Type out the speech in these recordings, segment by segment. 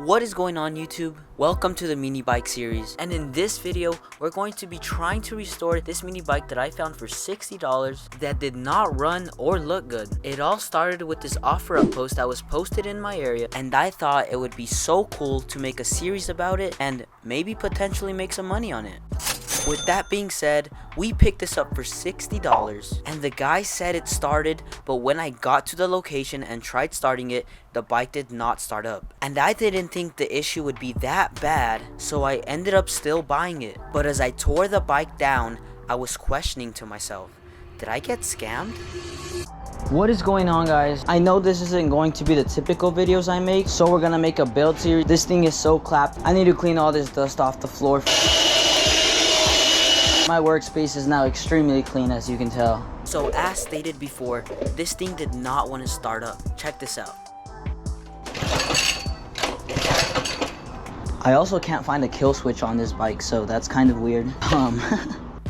What is going on, YouTube? Welcome to the mini bike series, and in this video we're going to be trying to restore this mini bike that I found for $60 that did not run or look good. It all started with this offer up post that was posted in my area, and I thought it would be so cool to make a series about it and maybe potentially make some money on it. With that being said, we picked this up for $60, and the guy said it started, but when I got to the location and tried starting it, the bike did not start up. And I didn't think the issue would be that bad, so I ended up still buying it. But as I tore the bike down, I was questioning to myself, did I get scammed? What is going on, guys? I know this isn't going to be the typical videos I make, so we're gonna make a build series. This thing is so clapped. I need to clean all this dust off the floor. My workspace is now extremely clean, as you can tell. So as stated before, this thing did not want to start up. Check this out. I also can't find a kill switch on this bike, so that's kind of weird.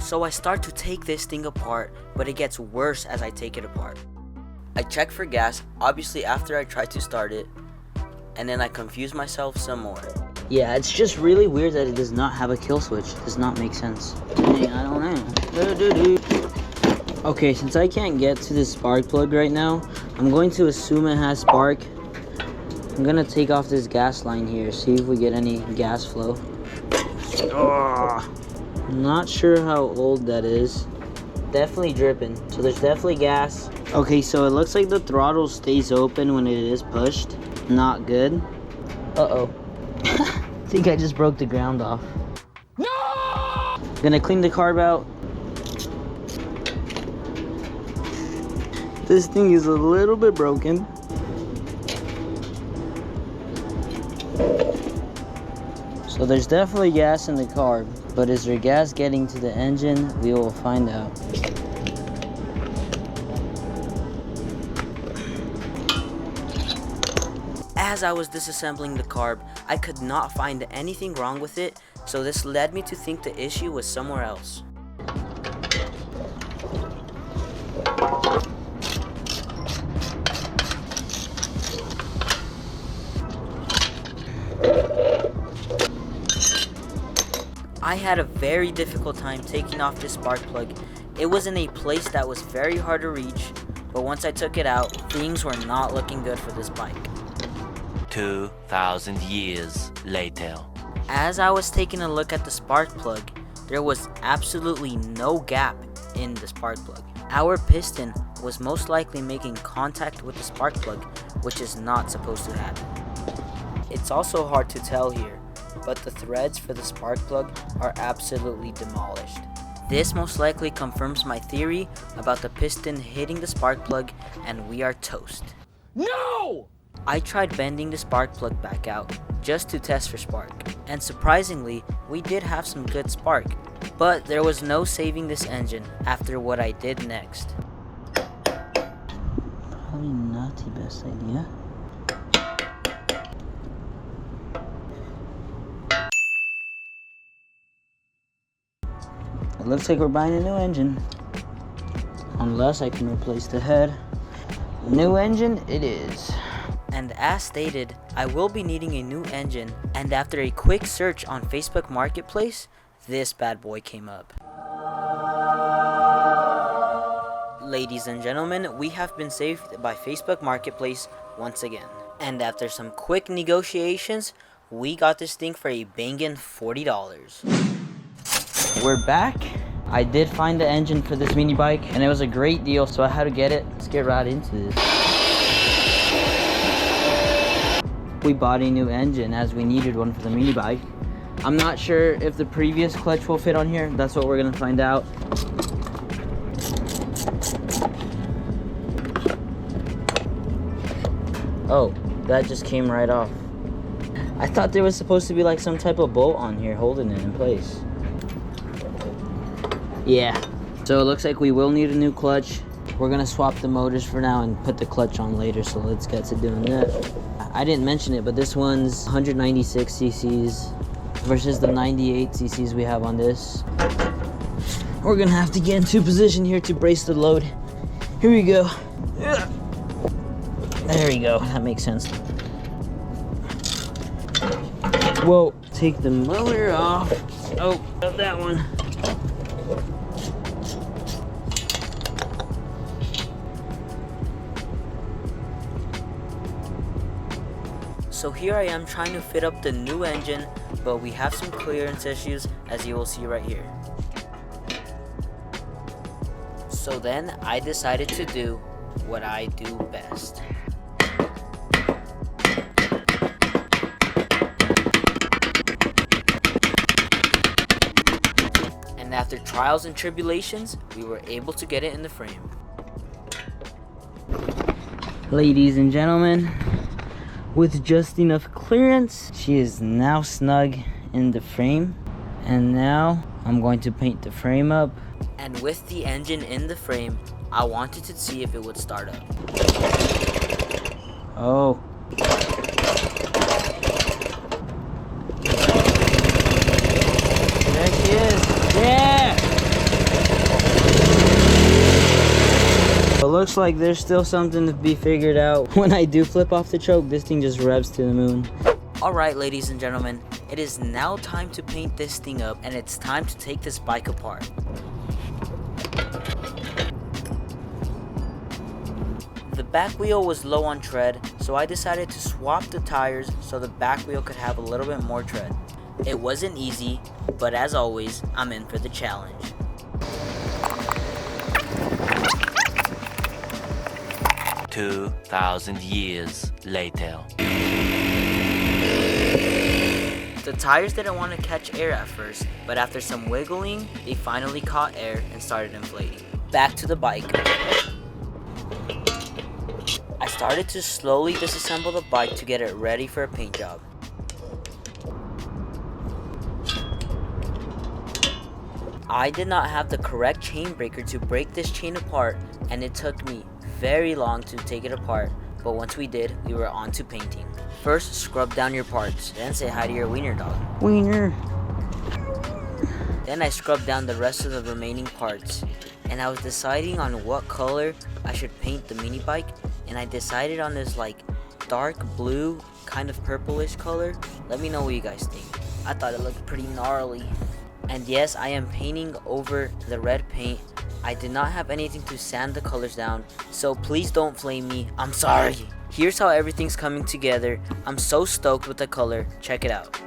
So I start to take this thing apart, but it gets worse as I take it apart. I check for gas, obviously after I try to start it, and then I confuse myself some more. Yeah, it's just really weird that it does not have a kill switch. It does not make sense. Hey, I don't know. Okay, since I can't get to this spark plug right now, I'm going to assume it has spark. I'm gonna take off this gas line here, see if we get any gas flow. I'm not sure how old that is. Definitely dripping, so there's definitely gas. Okay, so it looks like the throttle stays open when it is pushed. Not good. Uh-oh. I think I just broke the ground off. No! Gonna clean the carb out. This thing is a little bit broken. So there's definitely gas in the carb, but is there gas getting to the engine? We will find out. As I was disassembling the carb, I could not find anything wrong with it, so this led me to think the issue was somewhere else. I had a very difficult time taking off this spark plug. It was in a place that was very hard to reach, but once I took it out, things were not looking good for this bike. 2,000 years later. As I was taking a look at the spark plug, there was absolutely no gap in the spark plug. Our piston was most likely making contact with the spark plug, which is not supposed to happen. It's also hard to tell here, but the threads for the spark plug are absolutely demolished. This most likely confirms my theory about the piston hitting the spark plug, and we are toast. No! I tried bending the spark plug back out just to test for spark, and surprisingly, we did have some good spark, but there was no saving this engine after what I did next. Probably not the best idea. It looks like we're buying a new engine, unless I can replace the head. New engine it is. And as stated, I will be needing a new engine, and after a quick search on Facebook Marketplace, this bad boy came up. Ladies and gentlemen, we have been saved by Facebook Marketplace once again. And after some quick negotiations, we got this thing for a bangin' $40. We're back. I did find the engine for this mini bike, and it was a great deal, so I had to get it. Let's get right into this. We bought a new engine as we needed one for the mini bike. I'm not sure if the previous clutch will fit on here. That's what we're gonna find out. Oh, that just came right off. I thought there was supposed to be like some type of bolt on here holding it in place. Yeah, so it looks like we will need a new clutch. We're gonna swap the motors for now and put the clutch on later, so let's get to doing that. I didn't mention it, but this one's 196 cc's versus the 98 cc's we have on this. We're gonna have to get into position here to brace the load. Here we go. There we go, that makes sense. Whoa, take the motor off. Oh, got that one. So here I am trying to fit up the new engine, but we have some clearance issues, as you will see right here. So then I decided to do what I do best. And after trials and tribulations, we were able to get it in the frame. Ladies and gentlemen, with just enough clearance, she is now snug in the frame. And now I'm going to paint the frame up. And with the engine in the frame, I wanted to see if it would start up. Oh. There she is. Yeah! It looks like there's still something to be figured out. When I do flip off the choke, this thing just revs to the moon. Alright, ladies and gentlemen, it is now time to paint this thing up, and it's time to take this bike apart. The back wheel was low on tread, so I decided to swap the tires so the back wheel could have a little bit more tread. It wasn't easy, but as always, I'm in for the challenge. "2,000 years later." The tires didn't want to catch air at first, but after some wiggling, they finally caught air and started inflating. Back to the bike. I started to slowly disassemble the bike to get it ready for a paint job. I did not have the correct chain breaker to break this chain apart, and it took me very long to take it apart, but once we did, we were on to painting. First, scrub down your parts, then say hi to your wiener dog. Wiener. Then I scrubbed down the rest of the remaining parts, and I was deciding on what color I should paint the mini bike, and I decided on this like dark blue, kind of purplish color. Let me know what you guys think. I thought it looked pretty gnarly. And yes, I am painting over the red paint. I did not have anything to sand the colors down, so please don't flame me. I'm sorry. Here's how everything's coming together. I'm so stoked with the color. Check it out.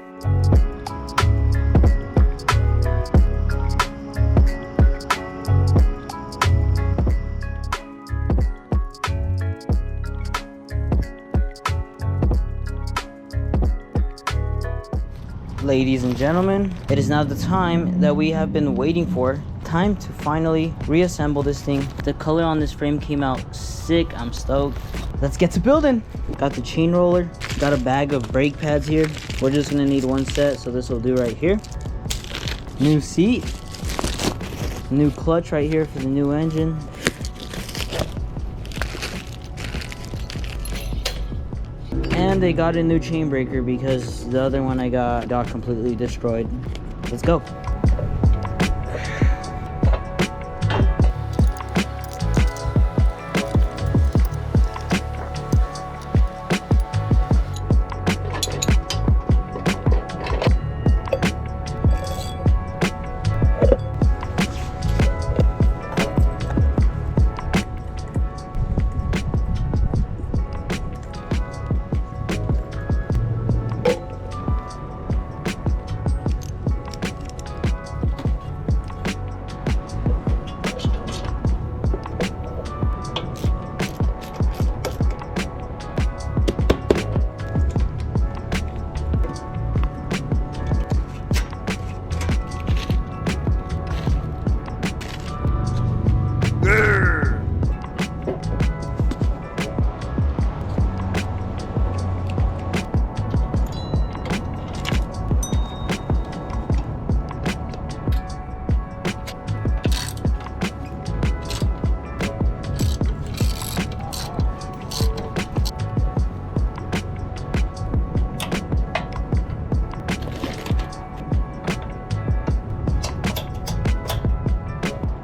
Ladies and gentlemen, it is now the time that we have been waiting for. Time to finally reassemble this thing. The color on this frame came out sick. I'm stoked. Let's get to building. Got the chain roller. Got a bag of brake pads here. We're just gonna need one set, so this will do right here. New seat. New clutch right here for the new engine. And they got a new chain breaker because the other one I got completely destroyed. Let's go.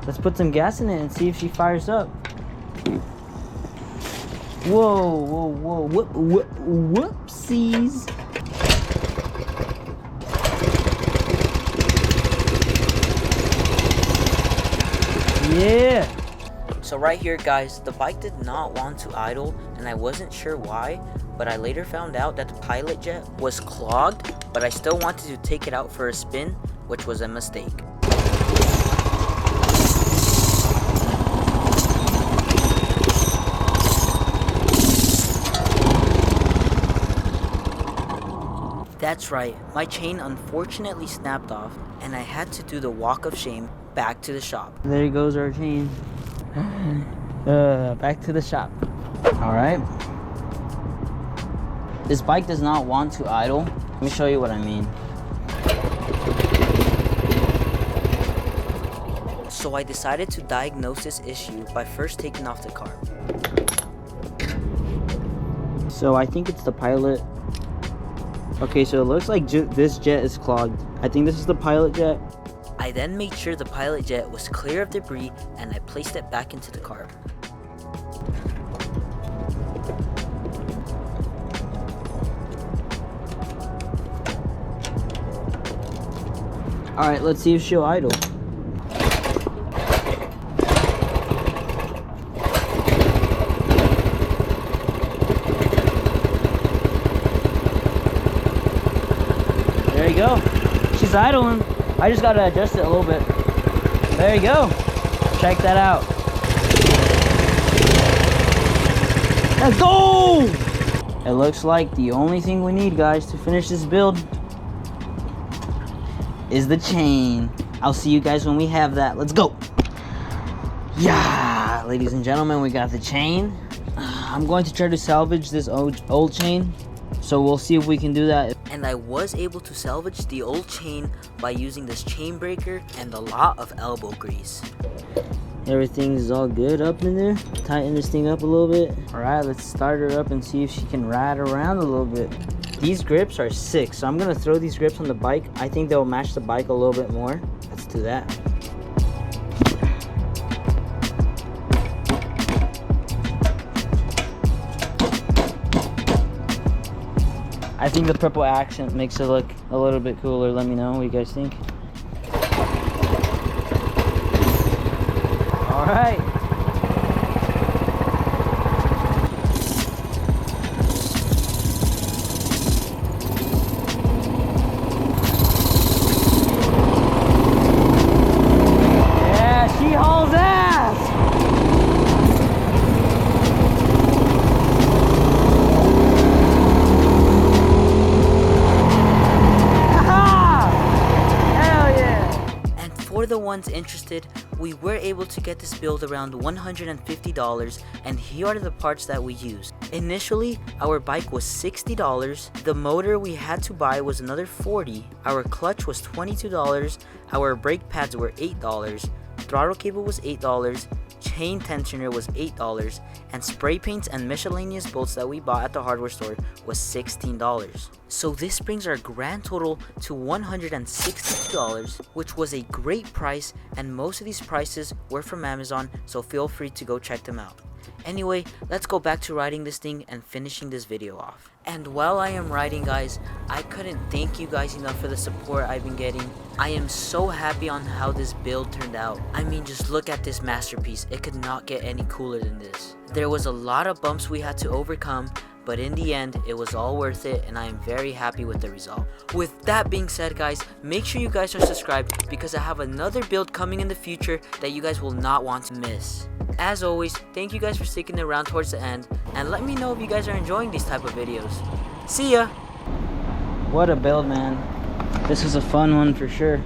Let's put some gas in it and see if she fires up. Whoa, whoa, whoa, whoopsies. Yeah. So right here, guys, the bike did not want to idle, and I wasn't sure why, but I later found out that the pilot jet was clogged, but I still wanted to take it out for a spin, which was a mistake. That's right, my chain unfortunately snapped off, and I had to do the walk of shame back to the shop. There goes our chain. Back to the shop. All right. This bike does not want to idle. Let me show you what I mean. So I decided to diagnose this issue by first taking off the carb. So I think it's the pilot. Okay, so it looks like this jet is clogged. I think this is the pilot jet. I then made sure the pilot jet was clear of debris, and I placed it back into the carb. All right, let's see if she'll idle. There you go. She's idling. I just gotta adjust it a little bit. There you go. Check that out. Let's go! It looks like the only thing we need, guys, to finish this build is the chain. I'll see you guys when we have that. Let's go. Yeah, ladies and gentlemen, we got the chain. I'm going to try to salvage this old chain. So we'll see if we can do that. And I was able to salvage the old chain by using this chain breaker and a lot of elbow grease. Everything's all good up in there. Tighten this thing up a little bit. All right, let's start her up and see if she can ride around a little bit. These grips are sick, so I'm gonna throw these grips on the bike. I think they'll match the bike a little bit more. Let's do that. I think the purple accent makes it look a little bit cooler. Let me know what you guys think. All right. Yeah, she hauls ass. For the ones interested, we were able to get this build around $150, and here are the parts that we used. Initially, our bike was $60, the motor we had to buy was another $40, our clutch was $22, our brake pads were $8, throttle cable was $8, chain tensioner was $8, and spray paints and miscellaneous bolts that we bought at the hardware store was $16. So this brings our grand total to $162, which was a great price, and most of these prices were from Amazon, so feel free to go check them out. Anyway, let's go back to riding this thing and finishing this video off. And while I am riding, guys, I couldn't thank you guys enough for the support I've been getting. I am so happy on how this build turned out. I mean, just look at this masterpiece. It could not get any cooler than this. There was a lot of bumps we had to overcome, but in the end, it was all worth it, and I am very happy with the result. With that being said, guys, make sure you guys are subscribed, because I have another build coming in the future that you guys will not want to miss. As always, thank you guys for sticking around towards the end, and let me know if you guys are enjoying these type of videos. See ya! What a build, man. This was a fun one for sure.